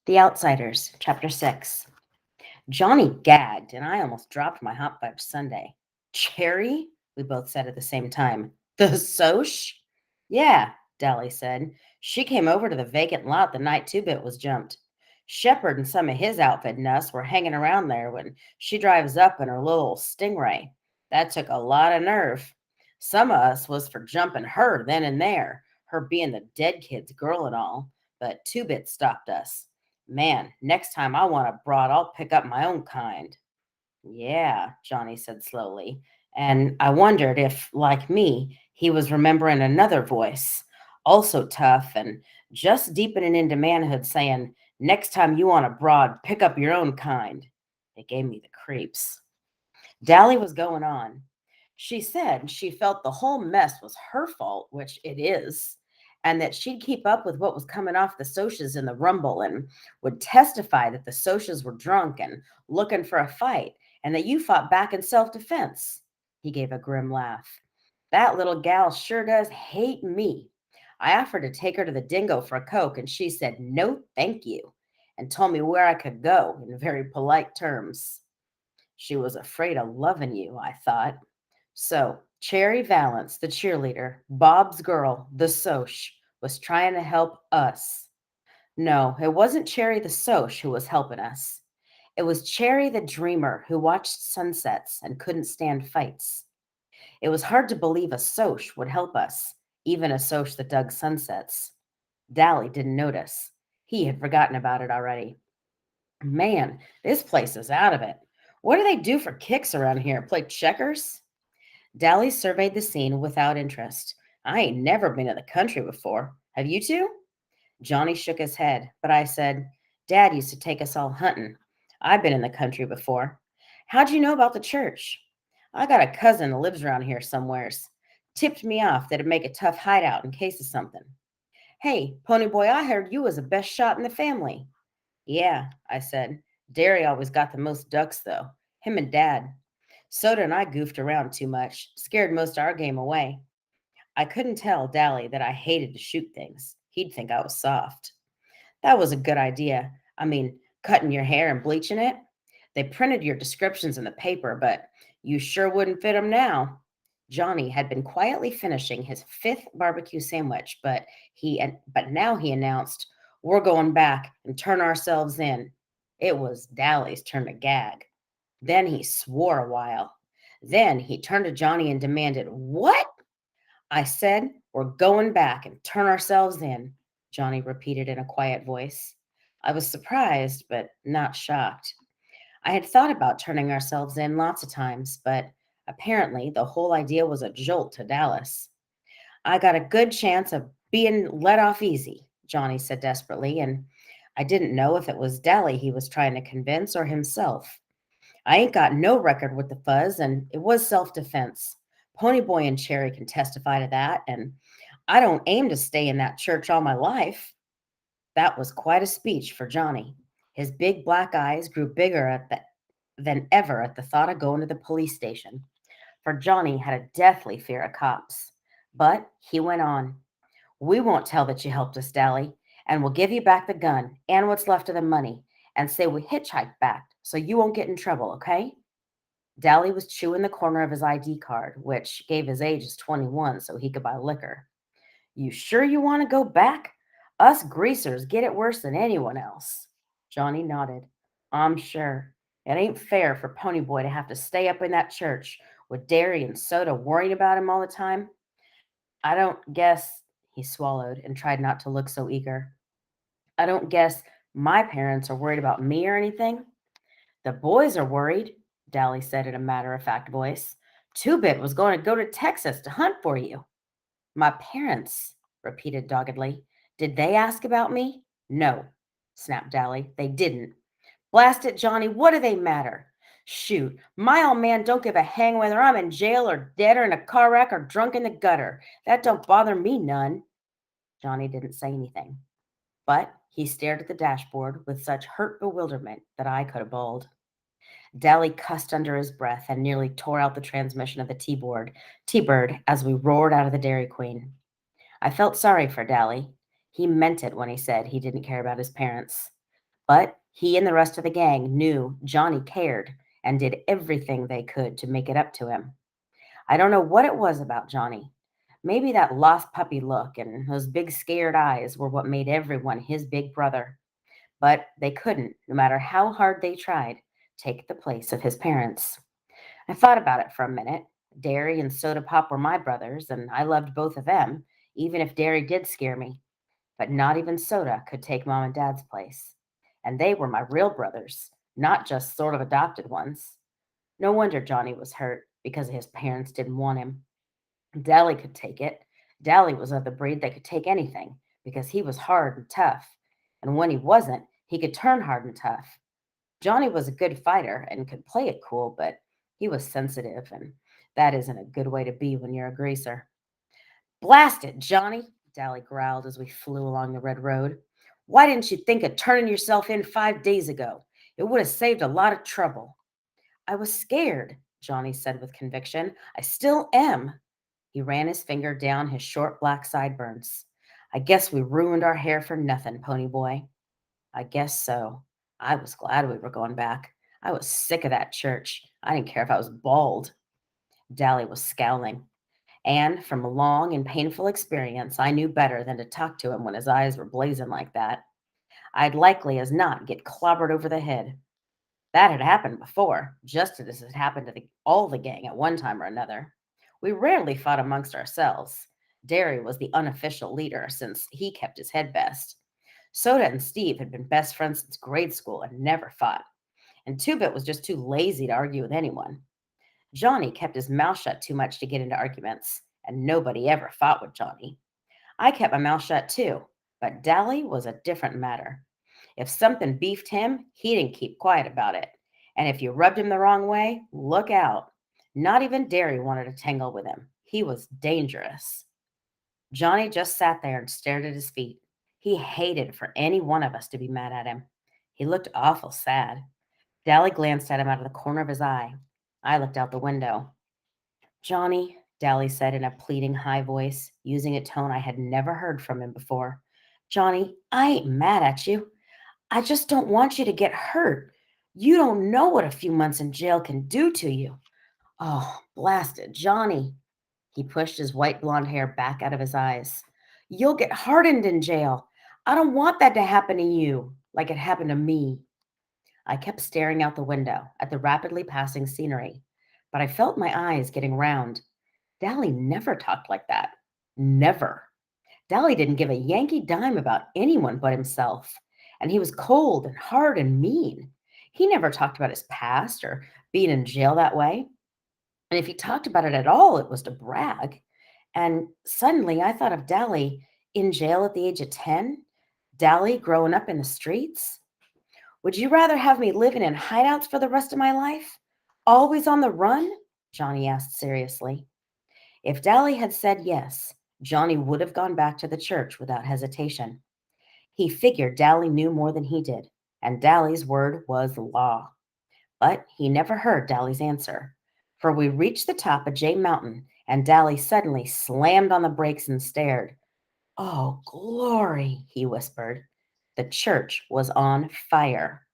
The Outsiders, Chapter 6. Johnny gagged, and I almost dropped my hot fudge sundae. Cherry? We both said at the same time. The Soch? Yeah, Dally said. She came over to the vacant lot the night Two Bit was jumped. Shepard and some of his outfit and us were hanging around there when she drives up in her little stingray. That took a lot of nerve. Some of us was for jumping her then and there, her being the dead kid's girl and all, but Two Bit stopped us. Man, next time I want a broad, I'll pick up my own kind. Yeah, Johnny said slowly. And I wondered if, like me, he was remembering another voice, also tough and just deepening into manhood, saying, next time you want a broad, pick up your own kind. It gave me the creeps. Dally was going on. She said she felt the whole mess was her fault, which it is, and that she'd keep up with what was coming off the Socs in the rumble and would testify that the Socs were drunk and looking for a fight and that you fought back in self-defense. He gave a grim laugh. That little gal sure does hate me. I offered to take her to the dingo for a Coke, and she said, no, thank you, and told me where I could go in very polite terms. She was afraid of loving you, I thought. So, Cherry Valance, the cheerleader, Bob's girl, the Soc, was trying to help us. No, it wasn't Cherry the Soc who was helping us. It was Cherry the dreamer who watched sunsets and couldn't stand fights. It was hard to believe a Soc would help us, even a Soc that dug sunsets. Dally didn't notice. He had forgotten about it already. Man, this place is out of it. What do they do for kicks around here? Play checkers? Dally surveyed the scene without interest. I ain't never been to the country before. Have you two? Johnny shook his head, but I said, Dad used to take us all hunting. I've been in the country before. How'd you know about the church? I got a cousin that lives around here somewheres. Tipped me off that it'd make a tough hideout in case of something. Hey, Pony Boy, I heard you was the best shot in the family. Yeah, I said. Derry always got the most ducks, though. Him and Dad. Soda and I goofed around too much, scared most of our game away. I couldn't tell Dally that I hated to shoot things. He'd think I was soft. That was a good idea. I mean, cutting your hair and bleaching it. They printed your descriptions in the paper, but you sure wouldn't fit 'em now. Johnny had been quietly finishing his fifth barbecue sandwich, but now he announced, "We're going back and turn ourselves in." It was Dally's turn to gag. Then he swore a while. Then he turned to Johnny and demanded, "What?" I said, "We're going back and turn ourselves in," Johnny repeated in a quiet voice. I was surprised, but not shocked. I had thought about turning ourselves in lots of times, but apparently the whole idea was a jolt to Dallas. I got a good chance of being let off easy, Johnny said desperately, and I didn't know if it was Dally he was trying to convince or himself. I ain't got no record with the fuzz, and it was self-defense. Ponyboy and Cherry can testify to that, and I don't aim to stay in that church all my life. That was quite a speech for Johnny. His big black eyes grew bigger than ever at the thought of going to the police station, for Johnny had a deathly fear of cops. But he went on. We won't tell that you helped us, Dally, and we'll give you back the gun and what's left of the money and say we hitchhiked back so you won't get in trouble, okay? Dally was chewing the corner of his ID card, which gave his age as 21 so he could buy liquor. You sure you want to go back? Us greasers get it worse than anyone else. Johnny nodded. I'm sure. It ain't fair for Ponyboy to have to stay up in that church with Derry and Soda worrying about him all the time. I don't guess, he swallowed and tried not to look so eager. I don't guess my parents are worried about me or anything. The boys are worried, Dally said in a matter-of-fact voice. Two-Bit was going to go to Texas to hunt for you. My parents, repeated doggedly. Did they ask about me? No, snapped Dally. They didn't. Blast it, Johnny, what do they matter? Shoot, my old man don't give a hang whether I'm in jail or dead or in a car wreck or drunk in the gutter. That don't bother me none. Johnny didn't say anything, but he stared at the dashboard with such hurt bewilderment that I could have bawled. Dally cussed under his breath and nearly tore out the transmission of the T-Bird as we roared out of the Dairy Queen. I felt sorry for Dally. He meant it when he said he didn't care about his parents. But he and the rest of the gang knew Johnny cared and did everything they could to make it up to him. I don't know what it was about Johnny. Maybe that lost puppy look and those big scared eyes were what made everyone his big brother. But they couldn't, no matter how hard they tried, take the place of his parents. I thought about it for a minute. Derry and Soda Pop were my brothers, and I loved both of them, even if Derry did scare me. But not even Soda could take Mom and Dad's place. And they were my real brothers, not just sort of adopted ones. No wonder Johnny was hurt because his parents didn't want him. Dally could take it. Dally was of the breed that could take anything because he was hard and tough. And when he wasn't, he could turn hard and tough. Johnny was a good fighter and could play it cool, but he was sensitive, and that isn't a good way to be when you're a greaser. Blast it, Johnny, Dally growled as we flew along the red road. Why didn't you think of turning yourself in 5 days ago? It would have saved a lot of trouble. I was scared, Johnny said with conviction. I still am. He ran his finger down his short black sideburns. I guess we ruined our hair for nothing, pony boy. I guess so. I was glad we were going back. I was sick of that church. I didn't care if I was bald. Dally was scowling. And from a long and painful experience, I knew better than to talk to him when his eyes were blazing like that. I'd likely as not get clobbered over the head. That had happened before, just as it had happened to all the gang at one time or another. We rarely fought amongst ourselves. Derry was the unofficial leader since he kept his head best. Soda and Steve had been best friends since grade school and never fought. And Two-Bit was just too lazy to argue with anyone. Johnny kept his mouth shut too much to get into arguments, and nobody ever fought with Johnny. I kept my mouth shut too, but Dally was a different matter. If something beefed him, he didn't keep quiet about it. And if you rubbed him the wrong way, look out. Not even Derry wanted to tangle with him. He was dangerous. Johnny just sat there and stared at his feet. He hated for any one of us to be mad at him. He looked awful sad. Dally glanced at him out of the corner of his eye. I looked out the window. Johnny, Dally said in a pleading high voice, using a tone I had never heard from him before. Johnny, I ain't mad at you. I just don't want you to get hurt. You don't know what a few months in jail can do to you. Oh, blast it, Johnny. He pushed his white blonde hair back out of his eyes. You'll get hardened in jail. I don't want that to happen to you, like it happened to me. I kept staring out the window at the rapidly passing scenery, but I felt my eyes getting round. Dally never talked like that. Never. Dally didn't give a Yankee dime about anyone but himself, and he was cold and hard and mean. He never talked about his past or being in jail that way. And if he talked about it at all, it was to brag. And suddenly I thought of Dally in jail at the age of 10, Dally growing up in the streets. Would you rather have me living in hideouts for the rest of my life? Always on the run? Johnny asked seriously. If Dally had said yes, Johnny would have gone back to the church without hesitation. He figured Dally knew more than he did, and Dally's word was law. But he never heard Dally's answer, for we reached the top of Jay Mountain, and Dally suddenly slammed on the brakes and stared. Oh, glory, he whispered. The church was on fire.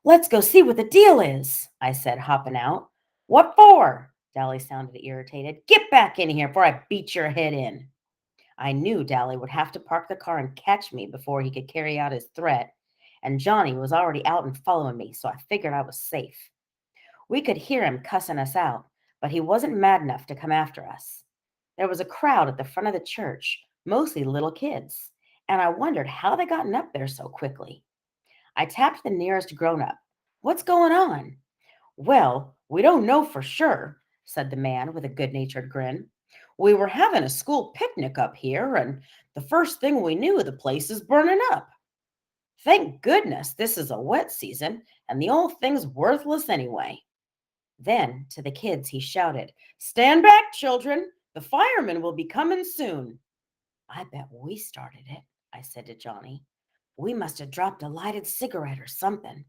Let's go see what the deal is, I said, hopping out. What for? Dally sounded irritated. Get back in here before I beat your head in. I knew Dally would have to park the car and catch me before he could carry out his threat, and Johnny was already out and following me, so I figured I was safe. We could hear him cussing us out, but he wasn't mad enough to come after us. There was a crowd at the front of the church, mostly little kids, and I wondered how they gotten up there so quickly. I tapped the nearest grown-up. What's going on? Well, we don't know for sure, said the man with a good-natured grin. We were having a school picnic up here, and the first thing we knew, the place is burning up. Thank goodness this is a wet season, and the old thing's worthless anyway. Then, to the kids, he shouted, Stand back, children! The firemen will be coming soon. I bet we started it, I said to Johnny. We must have dropped a lighted cigarette or something.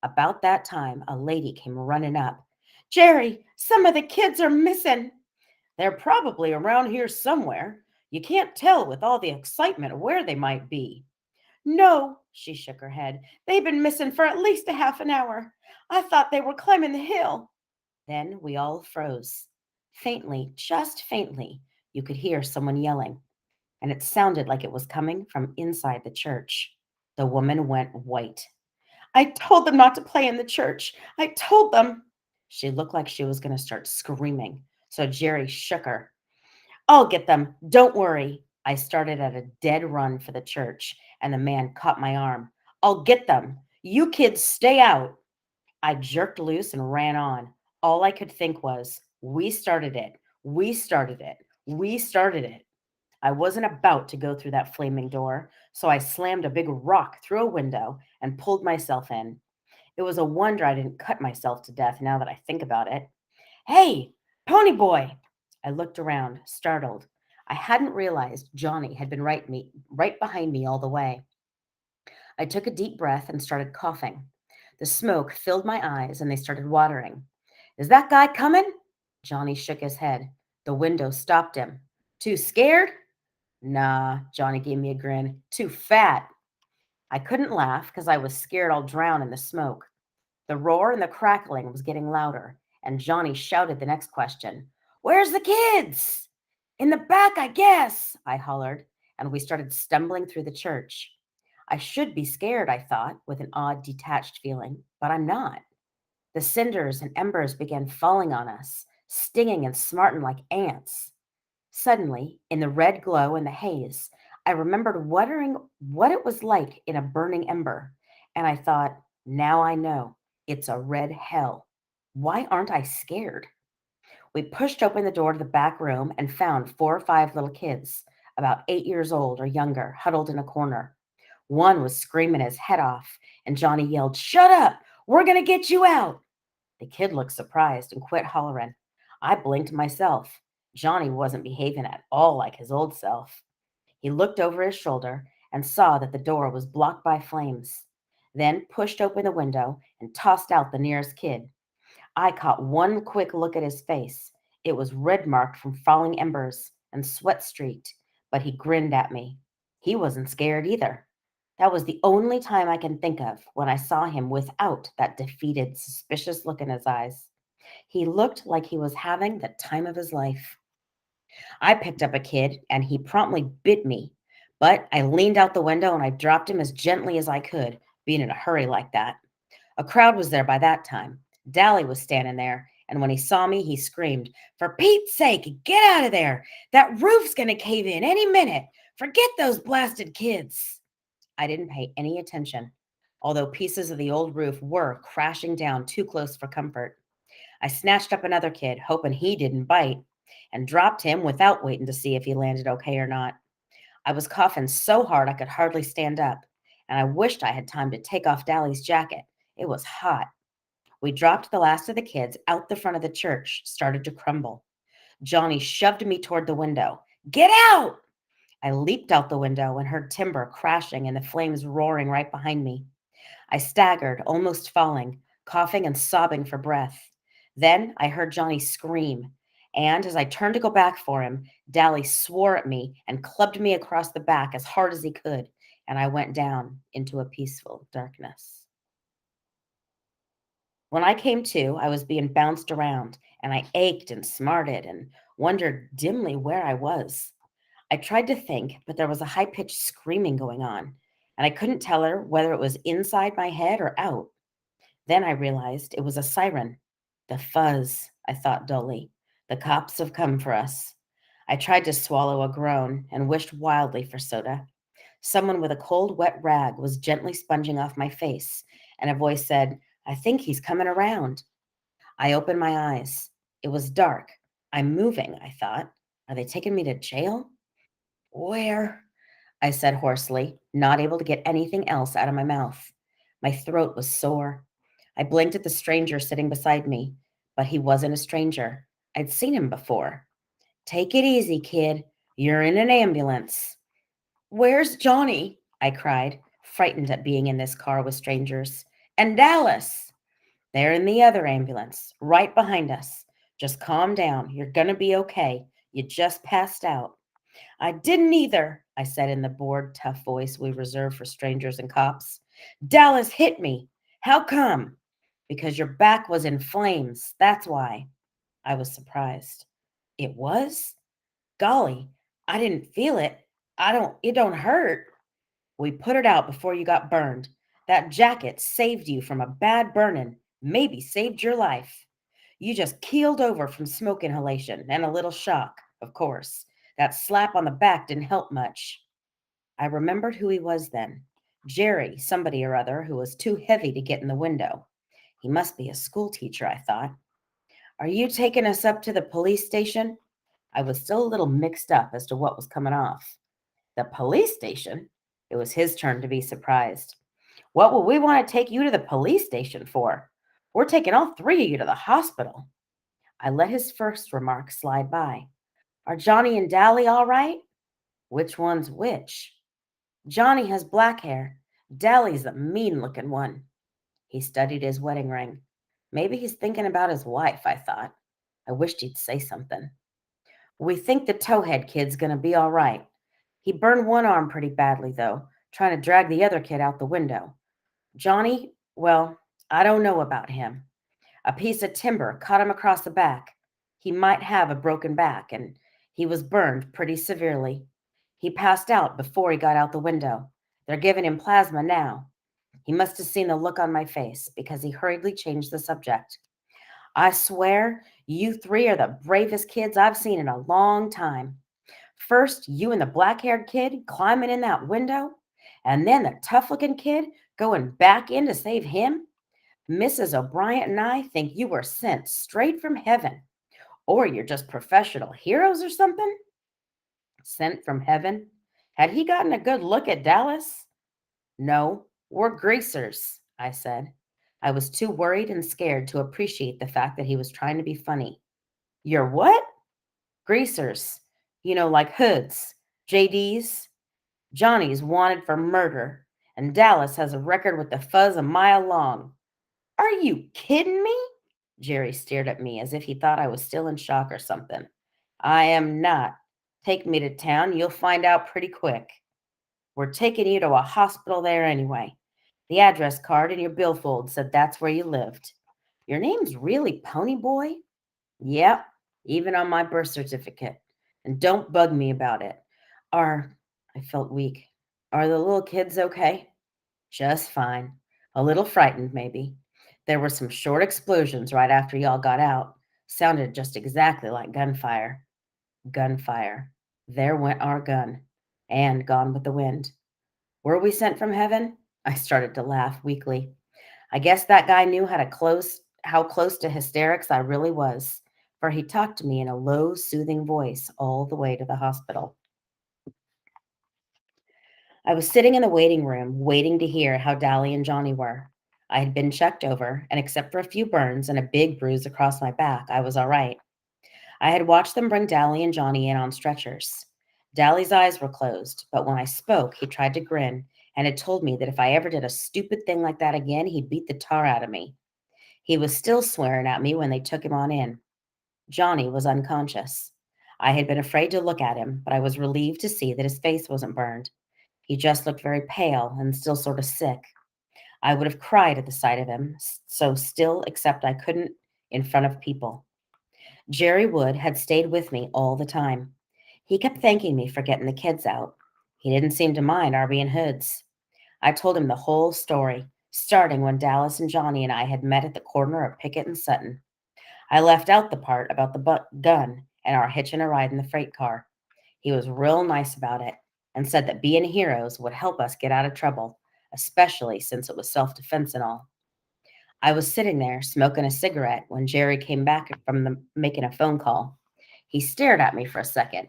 About that time, a lady came running up. Jerry, some of the kids are missing. They're probably around here somewhere. You can't tell with all the excitement where they might be. No, she shook her head. They've been missing for at least a half an hour. I thought they were climbing the hill. Then we all froze. Faintly, just faintly, you could hear someone yelling, and it sounded like it was coming from inside the church. The woman went white. I told them not to play in the church. I told them. She looked like she was going to start screaming, so Jerry shook her. I'll get them. Don't worry. I started at a dead run for the church, and the man caught my arm. I'll get them. You kids stay out. I jerked loose and ran on. All I could think was, we started it. We started it. We started it. I wasn't about to go through that flaming door, so I slammed a big rock through a window and pulled myself in. It was a wonder I didn't cut myself to death now that I think about it. Hey, Pony Boy! I looked around, startled. I hadn't realized Johnny had been right behind me all the way. I took a deep breath and started coughing. The smoke filled my eyes and they started watering. Is that guy coming? Johnny shook his head. The window stopped him. Too scared? Nah, Johnny gave me a grin. Too fat. I couldn't laugh because I was scared I'll drown in the smoke. The roar and the crackling was getting louder, and Johnny shouted the next question. Where's the kids? In the back, I guess, I hollered, and we started stumbling through the church. I should be scared, I thought, with an odd, detached feeling, but I'm not. The cinders and embers began falling on us, stinging and smarting like ants. Suddenly, in the red glow and the haze, I remembered wondering what it was like in a burning ember, and I thought, now I know. It's a red hell. Why aren't I scared? We pushed open the door to the back room and found 4 or 5 little kids, about 8 years old or younger, huddled in a corner. One was screaming his head off, and Johnny yelled, Shut up! We're going to get you out! The kid looked surprised and quit hollering. I blinked myself. Johnny wasn't behaving at all like his old self. He looked over his shoulder and saw that the door was blocked by flames, then pushed open the window and tossed out the nearest kid. I caught one quick look at his face. It was red marked from falling embers and sweat streaked, but he grinned at me. He wasn't scared either. That was the only time I can think of when I saw him without that defeated, suspicious look in his eyes. He looked like he was having the time of his life. I picked up a kid and he promptly bit me, but I leaned out the window and I dropped him as gently as I could, being in a hurry like that. A crowd was there by that time. Dally was standing there, and when he saw me, he screamed, For Pete's sake, get out of there! That roof's going to cave in any minute! Forget those blasted kids! I didn't pay any attention, although pieces of the old roof were crashing down too close for comfort. I snatched up another kid, hoping he didn't bite, and dropped him without waiting to see if he landed okay or not. I was coughing so hard I could hardly stand up, and I wished I had time to take off Dally's jacket. It was hot. We dropped the last of the kids out the front of the church, started to crumble. Johnny shoved me toward the window. Get out! I leaped out the window and heard timber crashing and the flames roaring right behind me. I staggered, almost falling, coughing and sobbing for breath. Then I heard Johnny scream, and as I turned to go back for him, Dally swore at me and clubbed me across the back as hard as he could, and I went down into a peaceful darkness. When I came to, I was being bounced around, and I ached and smarted and wondered dimly where I was. I tried to think, but there was a high pitched screaming going on, and I couldn't tell her whether it was inside my head or out. Then I realized it was a siren. The fuzz, I thought dully. The cops have come for us. I tried to swallow a groan and wished wildly for soda. Someone with a cold, wet rag was gently sponging off my face, and a voice said, I think he's coming around. I opened my eyes. It was dark. I'm moving, I thought. Are they taking me to jail? Where? I said hoarsely, not able to get anything else out of my mouth. My throat was sore. I blinked at the stranger sitting beside me, but he wasn't a stranger. I'd seen him before. Take it easy, kid. You're in an ambulance. Where's Johnny? I cried, frightened at being in this car with strangers. And Dallas? They're in the other ambulance, right behind us. Just calm down. You're going to be okay. You just passed out. I didn't either, I said in the bored, tough voice we reserve for strangers and cops. Dallas hit me. How come? Because your back was in flames. That's why. I was surprised. It was? Golly, I didn't feel it. It don't hurt. We put it out before you got burned. That jacket saved you from a bad burning, maybe saved your life. You just keeled over from smoke inhalation and a little shock, of course. That slap on the back didn't help much. I remembered who he was then. Jerry, somebody or other, who was too heavy to get in the window. He must be a school teacher, I thought. Are you taking us up to the police station? I was still a little mixed up as to what was coming off. The police station? It was his turn to be surprised. What would we want to take you to the police station for? We're taking all three of you to the hospital. I let his first remark slide by. Are Johnny and Dally all right? Which one's which? Johnny has black hair. Dally's the mean-looking one. He studied his wedding ring. Maybe he's thinking about his wife, I thought. I wished he'd say something. We think the towhead kid's going to be all right. He burned one arm pretty badly, though, trying to drag the other kid out the window. Johnny, well, I don't know about him. A piece of timber cut him across the back. He might have a broken back, and he was burned pretty severely. He passed out before he got out the window. They're giving him plasma now. He must have seen the look on my face because he hurriedly changed the subject. I swear, you three are the bravest kids I've seen in a long time. First, you and the black-haired kid climbing in that window, and then the tough-looking kid going back in to save him. Mrs. O'Brien and I think you were sent straight from heaven, or you're just professional heroes or something. Sent from heaven? Had he gotten a good look at Dallas? No, we're greasers, I said. I was too worried and scared to appreciate the fact that he was trying to be funny. You're what? Greasers. You know, like hoods, JDs. Johnny's wanted for murder, and Dallas has a record with the fuzz a mile long. Are you kidding me? Jerry stared at me as if he thought I was still in shock or something. I am not. Take me to town. You'll find out pretty quick. We're taking you to a hospital there anyway. The address card in your billfold said that's where you lived. Your name's really Pony Boy? Yep, even on my birth certificate. And don't bug me about it. I felt weak. Are the little kids okay? Just fine. A little frightened, maybe. There were some short explosions right after y'all got out. Sounded just exactly like gunfire. Gunfire. There went our gun. And gone with the wind. Were we sent from heaven? I started to laugh weakly. I guess that guy knew how close to hysterics I really was, for he talked to me in a low, soothing voice all the way to the hospital. I was sitting in the waiting room, waiting to hear how Dally and Johnny were. I had been checked over, and except for a few burns and a big bruise across my back, I was all right. I had watched them bring Dally and Johnny in on stretchers. Dally's eyes were closed, but when I spoke, he tried to grin and had told me that if I ever did a stupid thing like that again, he'd beat the tar out of me. He was still swearing at me when they took him on in. Johnny was unconscious. I had been afraid to look at him, but I was relieved to see that his face wasn't burned. He just looked very pale and still sort of sick. I would have cried at the sight of him, so still, except I couldn't in front of people. Jerry Wood had stayed with me all the time. He kept thanking me for getting the kids out. He didn't seem to mind our being hoods. I told him the whole story, starting when Dallas and Johnny and I had met at the corner of Pickett and Sutton. I left out the part about the gun and our hitching a ride in the freight car. He was real nice about it and said that being heroes would help us get out of trouble, especially since it was self-defense and all. I was sitting there smoking a cigarette when Jerry came back from making a phone call. He stared at me for a second.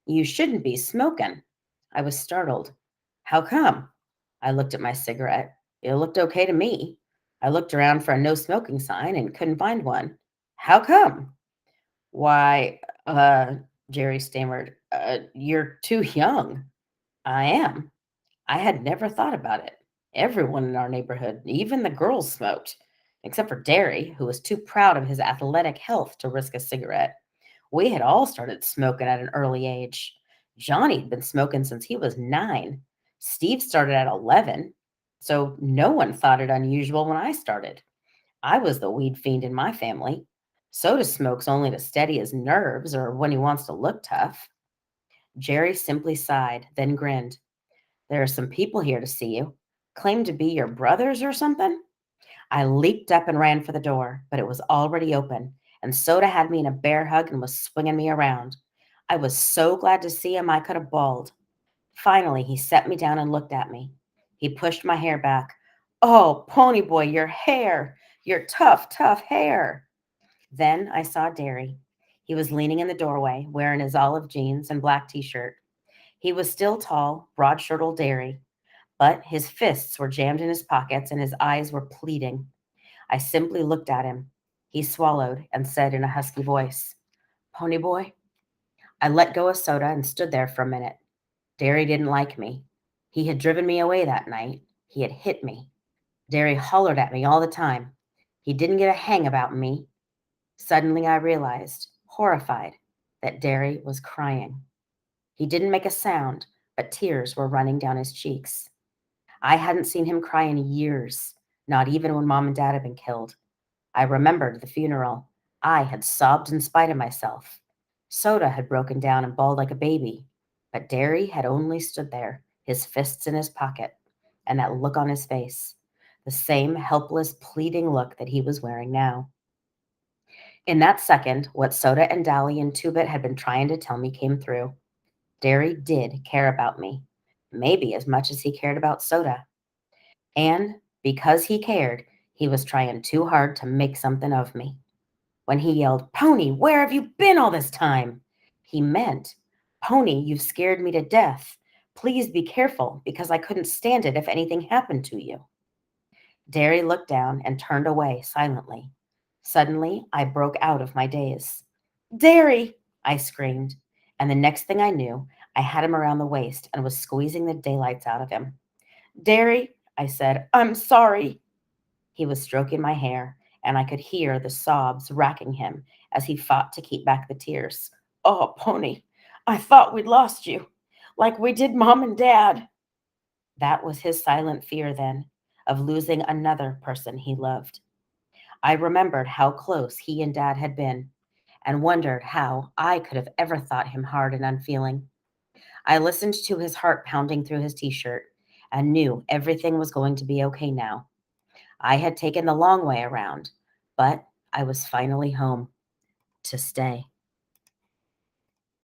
You shouldn't be smoking. I was startled. How come? I looked at my cigarette. It looked okay to me. I looked around for a no smoking sign and couldn't find one. How come? Why, Jerry stammered, you're too young. I am. I had never thought about it. Everyone in our neighborhood, even the girls, smoked, except for Derry, who was too proud of his athletic health to risk a cigarette. We had all started smoking at an early age. Johnny'd been smoking since he was 9. Steve started at 11. So no one thought it unusual when I started. I was the weed fiend in my family. Soda smokes only to steady his nerves or when he wants to look tough. Jerry simply sighed, then grinned. There are some people here to see you. Claim to be your brothers or something? I leaped up and ran for the door, but it was already open, and Soda had me in a bear hug and was swinging me around. I was so glad to see him I could have bawled. Finally, he set me down and looked at me. He pushed my hair back. Oh, Pony Boy, your hair! Your tough, tough hair! Then I saw Derry. He was leaning in the doorway, wearing his olive jeans and black t-shirt. He was still tall, broad-shouldered Derry, but his fists were jammed in his pockets and his eyes were pleading. I simply looked at him. He swallowed and said in a husky voice, Pony Boy. I let go of Soda and stood there for a minute. Derry didn't like me. He had driven me away that night. He had hit me. Derry hollered at me all the time. He didn't get a hang about me. Suddenly I realized, horrified, that Derry was crying. He didn't make a sound, but tears were running down his cheeks. I hadn't seen him cry in years, not even when Mom and Dad had been killed. I remembered the funeral. I had sobbed in spite of myself. Soda had broken down and bawled like a baby, but Derry had only stood there, his fists in his pocket, and that look on his face, the same helpless, pleading look that he was wearing now. In that second, what Soda and Dally and Two-Bit had been trying to tell me came through. Derry did care about me, maybe as much as he cared about Soda. And because he cared, he was trying too hard to make something of me. When he yelled, Pony, where have you been all this time? He meant, Pony, you've scared me to death. Please be careful because I couldn't stand it if anything happened to you. Derry looked down and turned away silently. Suddenly, I broke out of my daze. Derry, I screamed, and the next thing I knew, I had him around the waist and was squeezing the daylights out of him. Derry, I said, I'm sorry. He was stroking my hair, and I could hear the sobs racking him as he fought to keep back the tears. Oh, Pony, I thought we'd lost you, like we did Mom and Dad. That was his silent fear then, of losing another person he loved. I remembered how close he and Dad had been, and wondered how I could have ever thought him hard and unfeeling. I listened to his heart pounding through his t-shirt and knew everything was going to be okay now. I had taken the long way around, but I was finally home to stay.